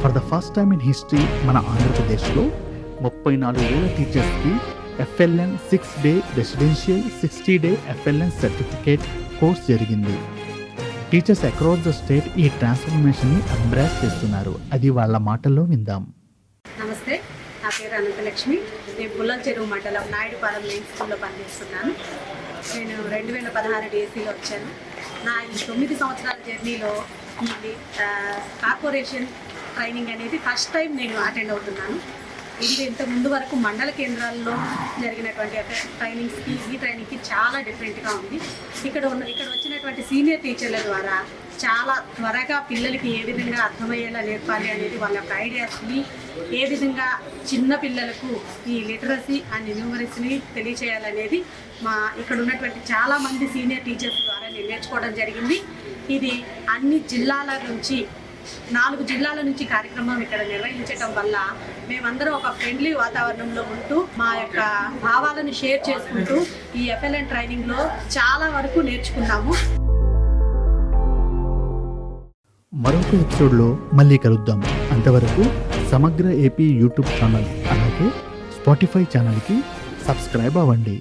For the first time in history మన ఆంధ్రప్రదేశ్లో 34,000 టీచర్స్కి FLN 6 day residential 60 day FLN certificate course జరిగింది. Teachers across the state ఈ ట్రాన్స్ఫర్మేషన్ని embrace చేస్తున్నారు. అది వాళ్ళ మాటల్లో విందాం. నమస్తే, నా పేరు అనంతలక్ష్మి. నేను పుల్లల చెరువు మండలం నాయుడుపాలెం మెయిన్ స్కూల్లో పనిచేస్తున్నాను. నేను 2016 డిఎస్సిలో వచ్చాను. నా ఈ 9 సంవత్సరాల జర్నీలో కార్పొరేషన్ ట్రైనింగ్ అనేది ఫస్ట్ టైం నేను అటెండ్ అవుతున్నాను. ఇది ఇంతకు ముందు వరకు మండల కేంద్రాల్లో జరిగినటువంటి ట్రైనింగ్స్కి ఈ ట్రైనింగ్కి చాలా డిఫరెంట్గా ఉంది. ఇక్కడ వచ్చినటువంటి సీనియర్ టీచర్ల ద్వారా చాలా త్వరగా పిల్లలకి ఏ విధంగా అర్థమయ్యేలా నేర్పాలి అనేది వాళ్ళ యొక్క ఐడియాస్ని ఏ విధంగా చిన్న పిల్లలకు ఈ లిటరసీ అండ్ న్యూమరసీని తెలియచేయాలనేది ఇక్కడ ఉన్నటువంటి చాలామంది సీనియర్ టీచర్స్ ద్వారా నేను నేర్చుకోవడం జరిగింది. ఇది అన్ని జిల్లాల నుంచి 4 జిల్లాల నుంచి కార్యక్రమం ఇక్కడ నిర్వహించడం వల్ల మేమందరం ఒక ఫ్రెండ్లీ వాతావరణంలో ఉంటూ మా యొక్క భావాలను షేర్ చేసుకుంటూ ఈ ఎఫ్ఎల్ఎన్ ట్రైనింగ్లో చాలా వరకు నేర్చుకున్నాము. మరొక ఎపిసోడ్లో మళ్ళీ కలుద్దాం. అంతవరకు సమగ్ర ఏపీ యూట్యూబ్ ఛానల్ అలాగే స్పాటిఫై ఛానల్కి సబ్స్క్రైబ్ అవ్వండి.